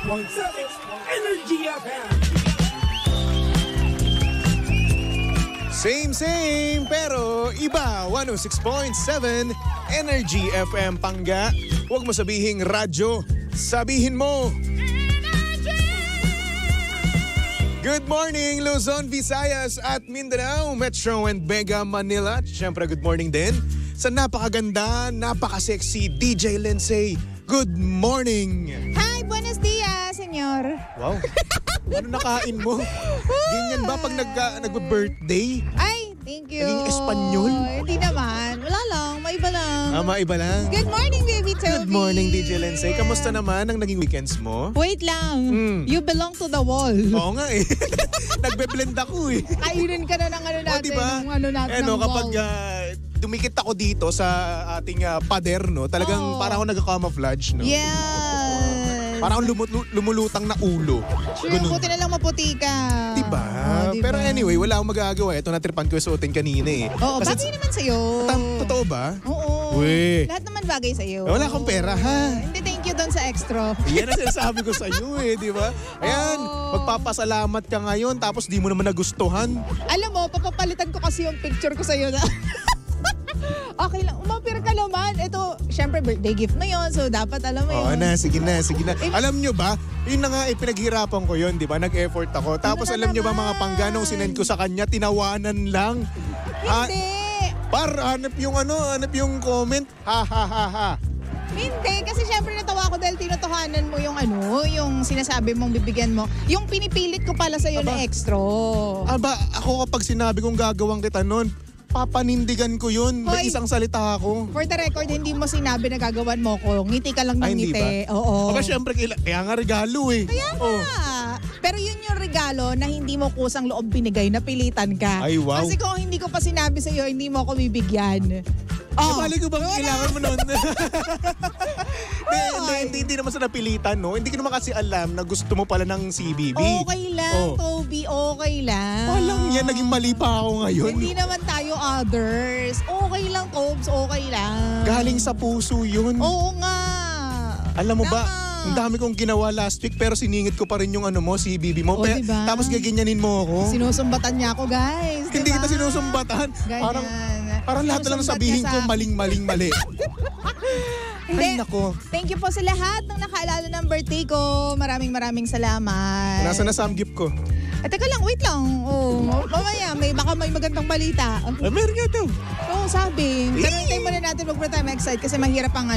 Energy FM. Same, pero iba. 106.7 Energy FM Pangga. Huwag mo sabihing radyo, sabihin mo. Good morning, Luzon, Visayas at Mindanao, Metro and Mega Manila. At syempre, good morning din sa napakaganda, napaka-sexy DJ Lindsay. Good morning! Hi, buenos dias, senyor. Wow. Ano nakain mo? Ganyan ba pag nag-birthday? Ay, thank you. Naging Espanyol? Hindi naman. Wala lang, maiba lang. Maiba lang. Good morning, baby Toby. Good morning, DJ Lindsay. Kamusta naman ang naging weekends mo? Wait lang. You belong to the wall. Oo nga eh. Nagbe-blend ako eh. Kainin ka na ng ano natin. Diba? Ng ano natin, ng kapag wall. dumikit ako dito sa ating pader, no? Talagang parang ako nag-camouflage, no? Yes. Parang lumulutang na ulo. Sure, buti na lang maputi ka. Diba? Diba? Pero anyway, wala akong magagawa. Ito natripan ko yung suotin kanina eh. Oo, bagay naman sa'yo. Totoo ba? Oo. Uy. Lahat naman bagay sa'yo. Wala akong pera, ha? Hindi, thank you doon sa extra. Yan ang sinasabi ko sa'yo eh, di ba? Ayan, magpapasalamat ka ngayon tapos di mo naman nagustuhan. Alam mo, papapalitan ko kasi yung picture ko sa'yo na... Okay lang, umapir ka naman. Ito, syempre birthday gift mo yun, so dapat alam mo yun. Oo na, sige na. Alam nyo ba, yun na nga, pinaghirapan ko yun, di ba? Nag-effort ako. Tapos alam nyo ba mga pangganong sinend ko sa kanya, tinawanan lang. Hindi. Hanap yung comment. Ha. Hindi, kasi syempre natawa ko dahil tinutuhanan mo yung yung sinasabi mong bibigyan mo. Yung pinipilit ko pala sa'yo na extra. Ako kapag sinabi kong gagawang kita nun, papanindigan ko yun. May Hoy. isang salita ako. For the record, hindi mo sinabi na gagawan mo ko. Ngiti ka lang ng Hindi ngiti. ba? Oo. Aba, syempre, kaya nga regalo eh. Kaya nga. Pero yun yung regalo na hindi mo kusang loob binigay, napilitan ka. Ay, wow. Kasi kung hindi ko pa sinabi sa'yo, hindi mo ako bibigyan. Bali ko bang kailangan mo nun? Hindi naman sa napilitan, no? Hindi ko naman kasi alam na gusto mo pala ng CBB. Okay lang, Toby. Okay lang. Walang yan, naging mali pa ako ngayon. Hindi naman tayo others. Okay lang, Tobes. Okay lang. Galing sa puso yun. Oo nga. Alam mo ba, Tama. ang dami kong ginawa last week pero siningit ko pa rin yung CBB mo. Oo, diba? Tapos gaganyanin mo ako. Sinusumbatan niya ako, guys. Hindi diba? kita sinusumbatan. Ganyan. Parang lahat na lang sabihin ko maling-mali. Ay, Hindi. nako. Thank you po sa lahat ng nakaalala ng birthday ko. Maraming salamat. Nasa na samgip ko? Teka lang, wait lang. Mamaya, baka may magandang balita. Meron nga daw. Oo, sabi. Pero hintayin muna natin, wag tayo ma-excite kasi mahirap ang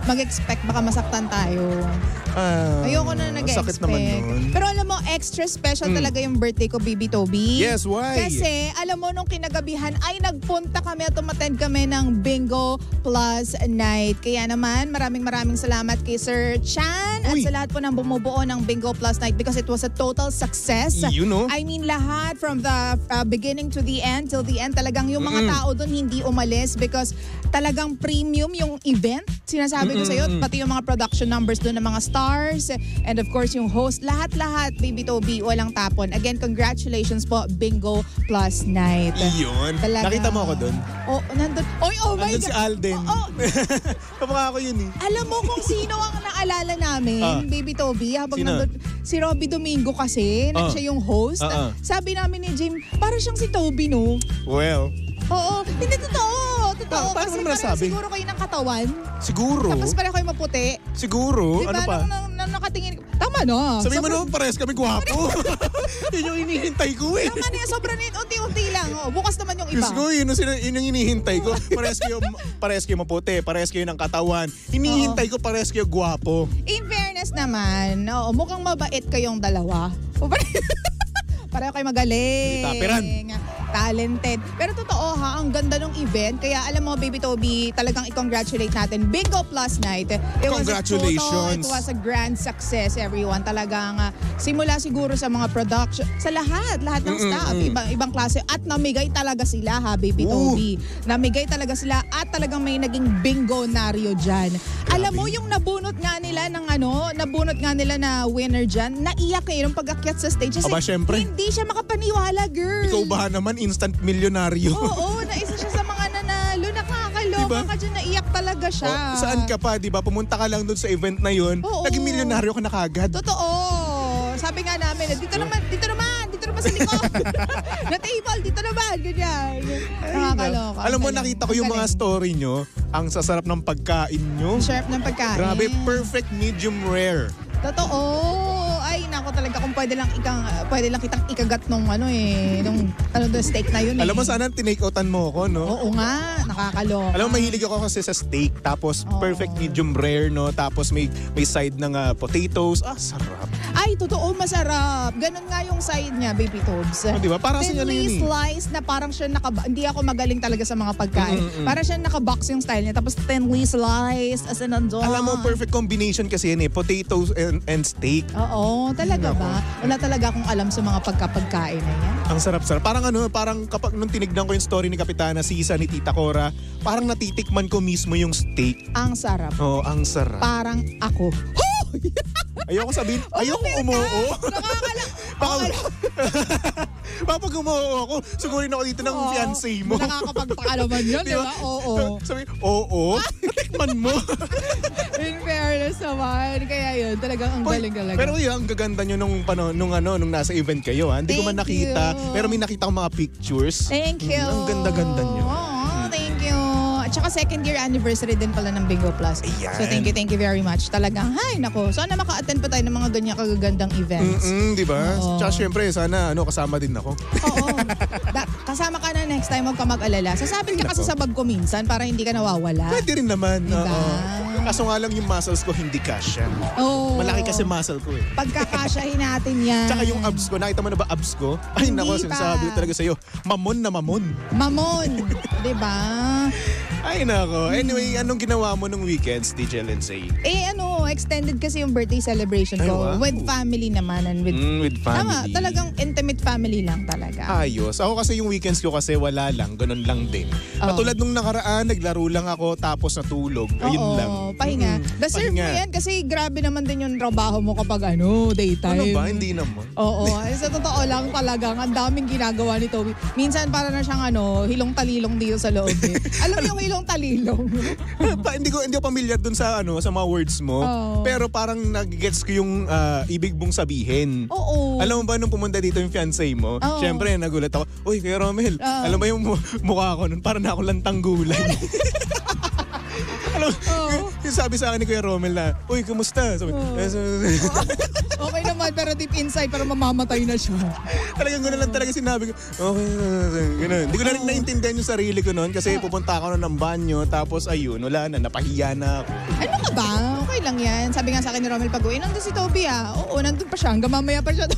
mag-expect, baka masaktan tayo. Ayoko na nag-expect. Sakit naman nun. Pero alam mo, extra special talaga yung birthday ko, Baby Toby. Yes, why? Kasi alam mo, nung kinagabihan ay nagpunta kami at umattend kami ng Bingo Plus Night. Kaya naman, maraming salamat kay Sir Chan at sa lahat po ng bumubuo ng Bingo Plus Night because it was a total success. You know? I mean, lahat from the beginning to the end, till the end, talagang yung mga tao doon hindi umalis because talagang premium yung event. Sinasabi ko sa'yo, pati yung mga production numbers doon ng mga stars and of course yung host, lahat, Baby Toby, walang tapon. Again, congratulations po, Bingo Plus Night. Iyon. Talaga. Nakita mo ako doon? Nandun. Oh my Nandun God. si Alden. Kamukha ko yun eh. Alam mo kung sino ang naalala namin, Baby Toby, habang Sino? nandun, si Robby Domingo kasi, siya yung host. Sabi namin ni Jim, parang siyang si Toby, no? Well. Oo, hindi totoo. Paano Kasi mo nasabi? siguro kayo ng katawan. Siguro. Tapos pareho kayo maputi. Siguro. Diba? Ano pa? Nung nakatingin, tama na. Sabi mo naman parehas kami gwapo. Yun yung hinihintay ko eh. Tama na, sobrang unti-unti lang. Bukas naman yung iba. Diyos ko, yun yung hinihintay ko. Parehas kayo maputi, parehas kayo ng katawan. Hinihintay ko parehas kayo gwapo. In fairness naman, mukhang mabait kayong dalawa. Pareho kayo magaling. Tapiran. Talented. Pero totoo ang ganda ng event. Kaya alam mo, Baby Toby, talagang i-congratulate natin. Bingo Plus Night. Congratulations. It was a grand success, everyone. Talagang simula siguro sa mga production, sa lahat ng staff, ibang klase. At namigay talaga sila, Baby Toby. Namigay talaga sila at talagang may naging bingo-naryo dyan. Alam mo, yung nabunot nga nila na winner dyan, naiyak nung pag-akyat sa stage. Kasi syempre. hindi siya makapaniwala, girl. Ikaw ba naman instant milyonaryo? Oo, naisa siya sa mga nanalo. Nakakaloka diba? ka dyan, naiyak talaga siya. Saan ka pa, di ba? Pumunta ka lang doon sa event na yun, naging milyonaryo ka na kagad. Totoo. sabi nga namin, dito naman sa likod. Na table, dito naman, ganyan. Nakakaloka. Alam mo, nakita ko yung mga story nyo. Ang sasarap ng pagkain nyo. Sharp ng pagkain. Grabe, perfect medium rare. Totoo. Ay, nako talaga kung pwede lang kitang ikagat nung steak na yun. Alam mo, sana tinake outan mo ako, no? Oo nga, nakakaloka. Alam mo, mahilig ako kasi sa steak. Tapos, perfect medium rare, no? Tapos, may side ng potatoes. Sarap. Ay, totoo, masarap. Ganun nga yung side niya, Baby Tobes. Di ba? Parang sa yun Thinly sliced na parang siya hindi ako magaling talaga sa mga pagkain. Parang siya nakabox yung style niya. Tapos, thinly sliced, as in nandun. Alam mo, perfect combination kasi yun potatoes and steak. Oo, talaga ba? Wala talaga akong alam sa mga pagkain na yan. Ang sarap-sarap. Parang kapag nung tinignan ko yung story ni Kapitana Sisa, ni Tita Cora, parang natitikman ko mismo yung steak. Ang sarap. Oo, ang sarap. Parang ako. Ayoko sabihin, ayoko umuo. Pag umuo ako, sugurin ako dito ng fiancé mo. Nakakapagtaka naman yun, di ba? Oo. Sabi, oo, tikman mo. In fairness naman. Kaya yun, talagang ang galing talaga. Pero yun, ang gaganda nyo nung nasa event kayo. Hindi ko man nakita, pero may nakita akong mga pictures. Thank you. Ang ganda-ganda nyo. Thank you. At saka second year anniversary din pala ng Bingo Plus. Ayan. So thank you very much. Talagang, nako. Sana maka-attend pa tayo ng mga ganyan kagagandang events. Di ba? Tsaka syempre, sana kasama din ako. Oo. Kasama ka na next time, huwag ka mag-alala. Sasabit ka kasi sa bag ko minsan para hindi ka nawawala. Pwede rin naman. Diba? Kaso nga lang yung muscles ko hindi kasya. Oo. Malaki kasi muscle ko eh. Pagkakasyahin natin yan. Tsaka yung abs ko, nakita mo na ba abs ko? Ay Hindi nako, sinasabi ko talaga sa'yo, mamon na mamon. Mamon. Diba? Ay nako. Anyway, anong ginawa mo nung weekends, DJ Lindsay? Extended kasi yung birthday celebration ko. Ay, wow. With family naman and with family. Tama, talagang intimate family lang talaga. Ayos. Ako kasi yung weekends ko kasi wala lang, ganun lang din. Katulad nung nakaraan, naglaro lang ako tapos natulog. Ayun lang. Pahinga. Deserve mo yan kasi grabe naman din yung trabaho mo kapag daytime. Ano ba? Hindi naman. Oo. Sa totoo lang talagang ang daming ginagawa ni Toby. Minsan para na siyang hilong-talilong dito sa loob eh. Alam mo yung hilong-talilong? Hindi ko pamilyar dun sa sa mga words mo. Pero parang nag-gets ko yung ibig mong sabihin. Oo. Alam mo ba nung pumunta dito yung fiancé mo? Syempre nagulat ako. Uy, Kuya Romel, alam mo yung mukha ko nun? Parang na ako lantang gulay. Alam, yung sabi sa akin ni Kuya Romel na, uy, kumusta? Sabi, okay naman, pero deep inside, para mamamatay na siya. Talagang gano'n lang talaga sinabi ko. Okay, gano'n. Hindi ko na rin naintindihan yung sarili ko noon kasi pupunta ako ng banyo, tapos ayun, wala na, napahiya na ako. Ano ka ba? Okay lang yan. Sabi nga sa akin ni Romel pag-uwi, nandun si Toby Oo, nandun pa siya. Hanggang mamaya pa siya.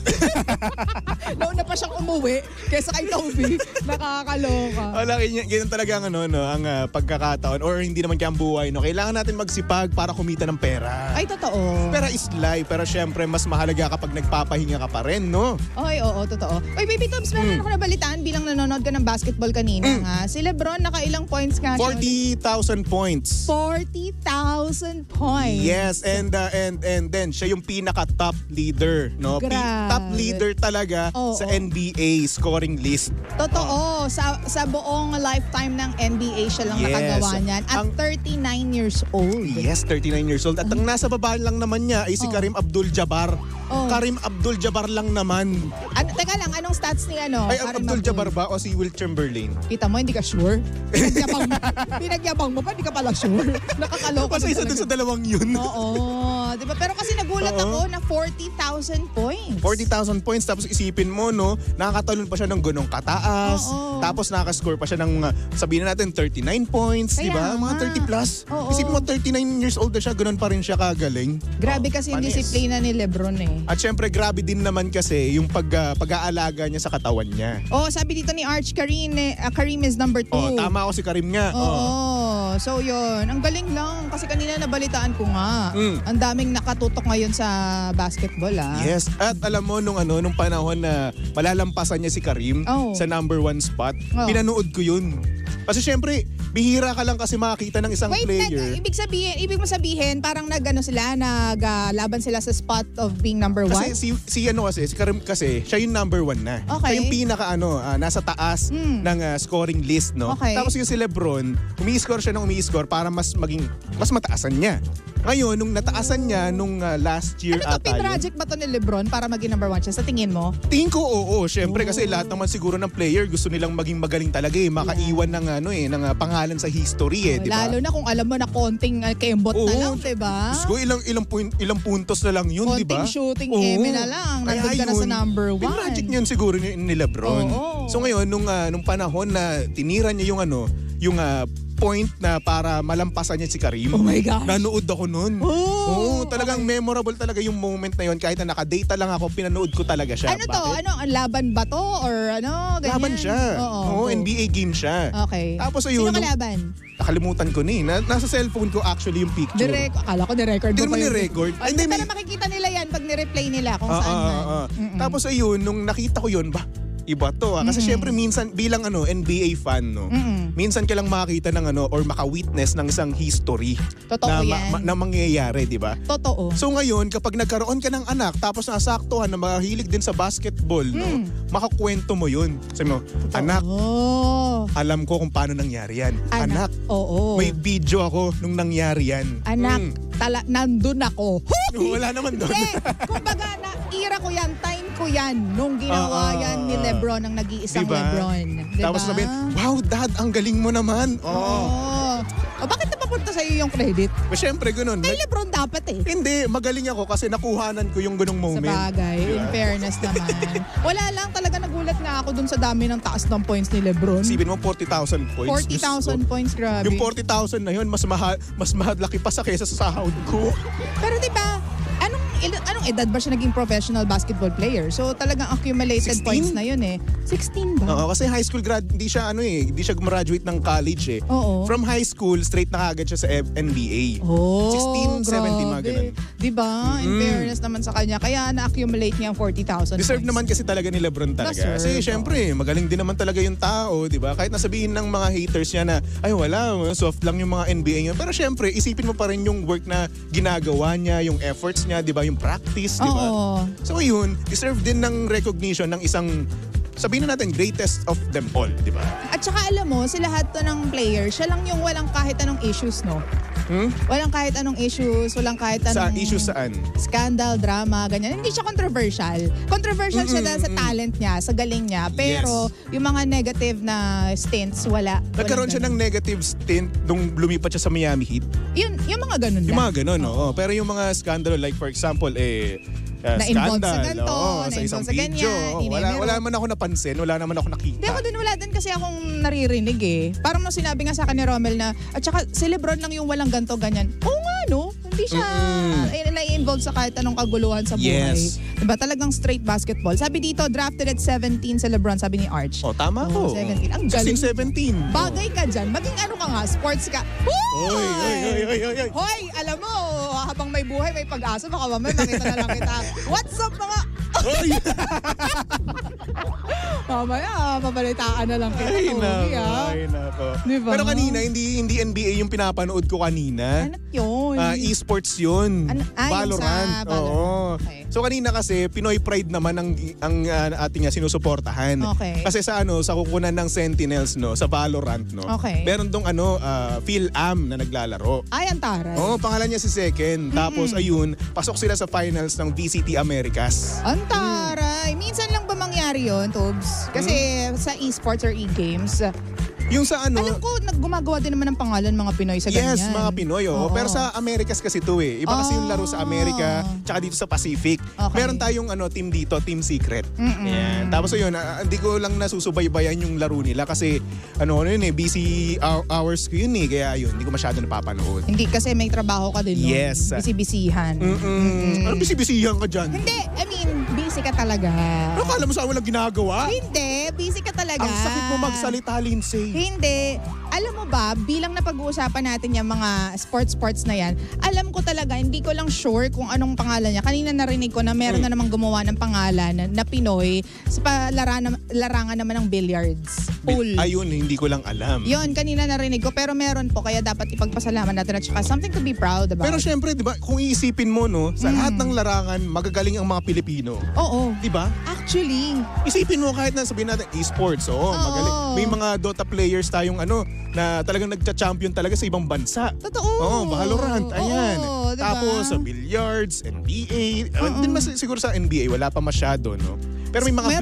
Nauna pa siyang umuwi kesa kay Toby. Nakakaloka. Wala, ganyan talaga ang pagkakataon or hindi naman kaya ang buhay. No? Kailangan natin magsipag para kumita ng pera. Ay, totoo. Pera is life. Pero syempre, mas mahalaga kapag nagpapahinga ka pa rin, no? Ay, oo, totoo. Oy, Baby Toms, meron ako nabalitaan bilang nanonood ka ng basketball kanina. Si Lebron, nakailang points ka? 40,000 points. 40,000 points. Yes, and then siya yung pinaka-top leader, no? Grabe. Top leader talaga sa NBA scoring list. Totoo. Sa buong lifetime ng NBA siya lang nakagawa niyan. At 39 years old. Yes, 39 years old. At ang nasa baba lang naman niya ay si Kareem Abdul-Jabbar. Kareem Abdul-Jabbar lang naman. Teka lang, anong stats ni Ay, Abdul-Jabbar ba o si Will Chamberlain? Kita mo, hindi ka sure? Pinagyabang mo pa, hindi ka pala sure. Nakakaloka. Basta isa dun sa dalawang yun. Oo. Diba? Pero kasi nagulat ako na 40,000 points. 40,000 points. Tapos isipin mo, no? Nakakatalon pa siya ng gunong kataas. Tapos nakascore pa siya ng, sabihin na natin, 39 points. Diba? Mga 30 plus. Isipin mo, 39 years old na siya, ganun pa rin siya kagaling. Grabe kasi yung disiplina ni Lebron eh. At syempre, grabe din naman kasi yung pag-aalaga niya sa katawan niya. Sabi dito ni Arch Karim is number 2. Tama ako si Karim nga. So yun, ang galing lang. Kasi kanina nabalitaan ko nga. Ang daming nakatutok ngayon sa basketball Yes, at alam mo nung panahon na malalampasan niya si Karim sa number 1 spot, pinanood ko yun. Kasi syempre, Bihira ka lang kasi makakita ng isang Wait, player. ibig mo sabihin, parang naglaban sila sa spot of being number one? Kasi si Karim kasi, siya yung number 1 na. Okay. Siya yung pinaka nasa taas ng scoring list, no? Okay. Tapos yung si LeBron, umi-score siya ng umi-score para mas mataasan niya. Ngayon, nung nataasan niya nung last year Ano to, ata yun. pinroject ba to ni LeBron para maging number one siya sa tingin mo? Tingin ko oo, syempre kasi lahat naman siguro ng player gusto nilang maging magaling talaga makaiwan ng pangalan sa history di ba? Lalo na kung alam mo na konting kembot na lang, di ba? Diyos ko, ilang puntos na lang yun, di ba? Konting shooting na lang, nandun ka na sa number 1. Pinragic niyan siguro ni LeBron. Oo. So ngayon, nung panahon na tinira niya yung point na para malampasan niya si Karim. Oh my gosh. Nanood ako nun. Talagang memorable talaga yung moment na yun. Kahit na nakadata lang ako, pinanood ko talaga siya. Ano to? Bakit? Ang laban ba to? Or ano? Ganyan? Laban siya. Oo. NBA game siya. Okay. Tapos ayun, Sino kalaban? nakalimutan ko nasa cellphone ko actually yung picture. Akala ko ni-record Hindi mo naman pa yun. ni-record. Hindi, pero makikita nila yan pag ni-replay nila kung saan man. Tapos ayun, nung nakita ko yun, iba to Kasi syempre minsan bilang NBA fan, no? Minsan ka lang makakita ng or maka-witness ng isang history Totoo yan. na mangyayari, di ba? Totoo. So ngayon, kapag nagkaroon ka ng anak tapos nasaktuhan na mahilig din sa basketball, no? Makakwento mo yun. Sabi mo, anak, alam ko kung paano nangyari yan. Anak, may video ako nung nangyari yan. Anak, nandun ako. Wala naman doon. Hindi. Kumbaga, ira ko yan, time ko yan nung ginawa yan ni LeBron, ang nag-iisang diba? LeBron. Diba? Tapos sabihin, wow, dad, ang galing mo naman. Bakit napapunta sa'yo yung credit? Siyempre, ganun. Kay LeBron dapat Hindi, magaling ako kasi nakuhanan ko yung ganung moment. Sa bagay, in fairness naman. Wala lang, talaga nagulat nga ako dun sa dami ng taas ng points ni LeBron. Sipin mo, 40,000 points. 40,000 points, grabe. Yung 40,000 na yun, mas laki pa sa kesa sa sahod ko. Pero diba, anong edad ba siya naging professional basketball player? So talagang accumulated 16? points na yun 16 ba? Oo, kasi high school grad, hindi siya graduate ng college Oo. From high school, straight na kagad siya sa NBA. 16, 17, mga ganun. Diba? In fairness naman sa kanya. Kaya na-accumulate niya ang 40,000 Deserve points. naman kasi talaga ni LeBron talaga. Deserve, Kasi syempre, magaling din naman talaga yung tao, di ba? Kahit nasabihin ng mga haters niya na, ay wala, soft lang yung mga NBA niya. Pero syempre, isipin mo pa rin yung work na ginagawa niya, yung efforts niya, di ba? Yung practice, di ba? Oo. So yun, deserve din ng recognition ng isang, sabihin na natin, greatest of them all, di ba? At saka alam mo, si lahat to ng player, siya lang yung walang kahit anong issues, no? Walang kahit anong issues, walang kahit anong... Issues saan? Scandal, drama, ganyan. Hindi siya controversial. Controversial siya dahil sa talent niya, sa galing niya. Pero yung mga negative na stints, wala. Nagkaroon siya ng negative stint nung lumipat siya sa Miami Heat. Yung mga ganun Yung lang. mga ganun, oo. Pero yung mga scandal, like for example, Na-involved sa scandal, ganito, sa isang na-involved sa video. ganyan, Wala naman ako napansin, wala naman ako nakita. Hindi ako din, wala din kasi akong naririnig Parang nung sinabi nga sa akin ni Romel na, at saka si LeBron lang yung walang ganto ganyan. Oo nga, no? Hindi siya na-involved sa kahit anong kaguluhan sa buhay. Yes. Diba? Talagang straight basketball. Sabi dito, drafted at 17 si LeBron, sabi ni Arch. Tama ko. 17. Ang galing. 17. Bagay ka dyan. Maging ano ka nga, sports ka. Oy. Hoy, alam mo, habang may buhay, may pag-asa, baka mamaya makita na lang kita. What's up mga... Oy. Mamaya, mabalitaan na lang kita. Ay, nako. Diba? Pero kanina, hindi NBA yung pinapanood ko kanina. Ano yun? E-sports yun. Yung sa Valorant. Valorant. Oo. Okay. So kanina kasi, Pinoy Pride naman ang ating sinusuportahan. Okay. Kasi sa kukunan ng Sentinels, no, sa Valorant, no. Okay. Meron dong Phil Am na naglalaro. Ay, ang taray. Pangalan niya si Second. Tapos ayun, pasok sila sa finals ng VCT Americas. Ang taray. Minsan lang ba mangyari yun, Tobs? Kasi sa esports or e-games, Yung sa alam ko, gumagawa din naman ng pangalan mga Pinoy sa ganyan. Yes, mga Pinoy. Oo. Pero sa Americas kasi ito Iba kasi yung laro sa Amerika, tsaka dito sa Pacific. Okay. Meron tayong team dito, Team Secret. Yan. Tapos yun, hindi ko lang nasusubaybayan yung laro nila kasi busy hours ko yun Kaya yun, hindi ko masyado napapanood. Hindi, kasi may trabaho ka din. No? Yes. Bisi-bisihan. Ano busy-busyhan ka dyan? Hindi, I mean, busy ka talaga. Ano kala mo sa walang ginagawa? Hindi, busy ka talaga. Ang sakit mo magsalita, Lindsay. Hindi. Alam mo ba, bilang napag-uusapan natin yung mga sports na yan, alam ko talaga, hindi ko lang sure kung anong pangalan niya. Kanina narinig ko na meron na namang gumawa ng pangalan na Pinoy sa larangan naman ng billiards. Pool. Ayun, hindi ko lang alam. Yun, kanina narinig ko, pero meron po, kaya dapat ipagpasalamat natin at saka something to be proud about. Pero syempre, di ba, kung iisipin mo, no, sa lahat ng larangan, magagaling ang mga Pilipino. Oo. Di ba? Actually. Isipin mo kahit na sabihin natin e-sports, magaling. May mga Dota players tayong na talagang nagcha-champion talaga sa ibang bansa. Totoo. Valorant, ayan. Oo, diba? Tapos sa billiards, NBA. Hindi mas siguro sa NBA, wala pa masyado, no? Pero may mga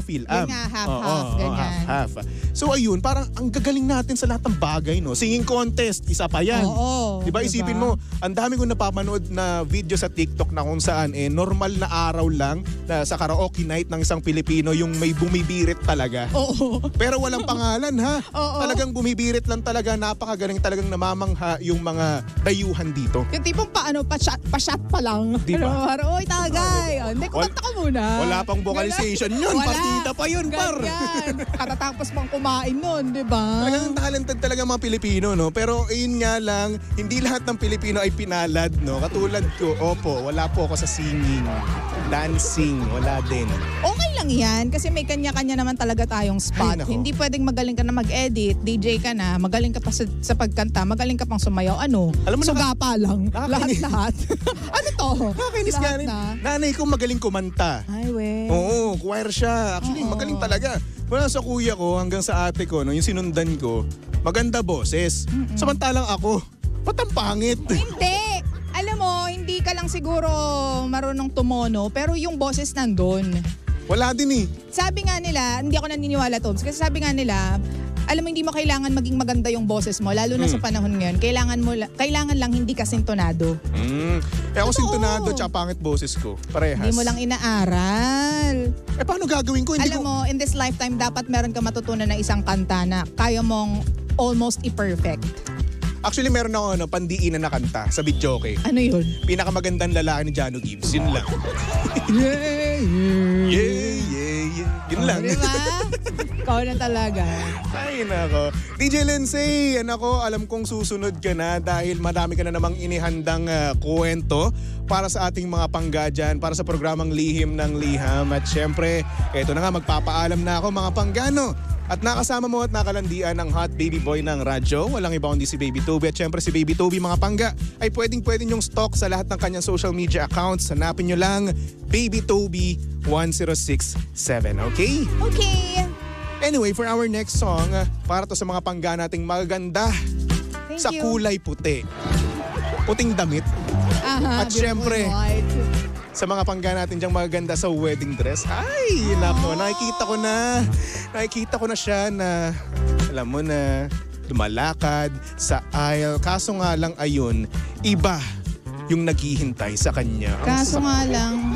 Phil-Am. Yung half-half, ganyan. Half. So ayun, parang ang gagaling natin sa lahat ng bagay, no? Singing contest, isa pa yan. Oo. Diba? Isipin mo, ang dami kong napapanood na video sa TikTok na kung saan normal na araw lang na sa karaoke night ng isang Pilipino yung may bumibirit talaga. Oo. Pero walang pangalan, ha? Oo. Talagang bumibirit lang talaga, napakagaling, talagang namamangha yung mga dayuhan dito. Yung tipong pa-shot pa lang. Diba? Oy, tagay. Hindi, kumanta ka muna. Wala pang vocalization yun. Wala. Partida pa yun, par. Ganyan. Katatapos pang kumain nun, di ba? Talagang talented talaga mga Pilipino, no? Pero ayun nga lang, hindi lahat ng Pilipino ay pinalad, no? Katulad ko, wala po ako sa singing, dancing, wala din. Okay lang yan kasi may kanya-kanya naman talaga tayong spot. Ay, nako. Hindi pwedeng magaling ka na mag-edit, DJ ka na, magaling ka pa sa pagkanta, magaling ka pang sumayaw. Alam mo, Nakakainis. lang. Lahat-lahat. Ano to? Nakakainis nga rin. Nanay ko magaling kumanta. Ay, we. Oo, choir siya. Actually, magaling talaga. Mula sa kuya ko hanggang sa ate ko, no, yung sinundan ko, maganda boses. Samantalang ako, ba't ang pangit? Hindi. Alam mo, hindi ka lang siguro marunong tumono, pero yung boses nandun. Wala din eh. Sabi nga nila, hindi ako naniniwala, Toms, kasi sabi nga nila, alam mo, hindi mo kailangan maging maganda yung boses mo, lalo na sa panahon ngayon. Kailangan lang hindi ka sintonado. Ako Totoo. sintonado tsaka pangit boses ko. Parehas. Hindi mo lang inaaral. Paano gagawin ko? Alam mo, in this lifetime, dapat meron ka matutunan na isang kanta na kaya mong almost i-perfect. Actually, meron ako pandiinan na kanta sa videoke. Ano yun? Pinakamagandang lalaki ni Jano Gibbs. Yun lang. Yun lang. Diba? Ikaw na talaga. Ay, nako. DJ Lindsay, alam kong susunod ka na dahil madami ka na namang inihandang kwento para sa ating mga pangga dyan, para sa programang Lihim ng Liham. At syempre, eto na nga, magpapaalam na ako mga panggano. At nakasama mo at nakalandian ang hot baby boy ng radyo. Walang iba kundi si Baby Toby. At syempre si Baby Toby mga pangga ay pwedeng nyong stalk sa lahat ng kanyang social media accounts. Hanapin nyo lang Baby Toby 1067. Okay? Okay. Anyway, for our next song, para to sa mga pangga nating magaganda Thank sa you. kulay puti. Puting damit. Aha, At syempre, beautiful white. sa mga pangga natin diyang magaganda sa wedding dress. Ay, nako, nakikita ko na siya na, alam mo na, lumalakad sa aisle. Kaso nga lang ayun, iba yung naghihintay sa kanya. Kaso nga lang,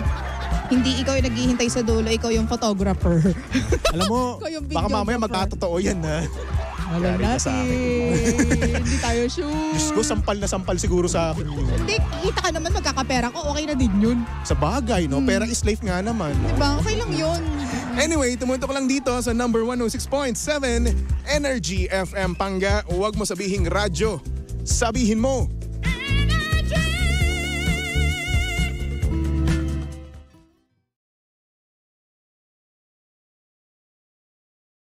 hindi ikaw yung naghihintay sa dulo, ikaw yung photographer. Alam mo, Ikaw yung baka mamaya videographer. magkatotoo yan, ha? Malay Yari ka sa natin. Hindi tayo sure. Diyos ko, sampal na sampal siguro sa akin yun. Hindi, kita ka naman magkakapera ko, okay na din yun. Sa bagay, no? Pera is life nga naman. Diba? Okay lang yun. Anyway, tumuntok lang dito sa number 106.7 Energy FM Pangga. Huwag mo sabihing radyo. Sabihin mo,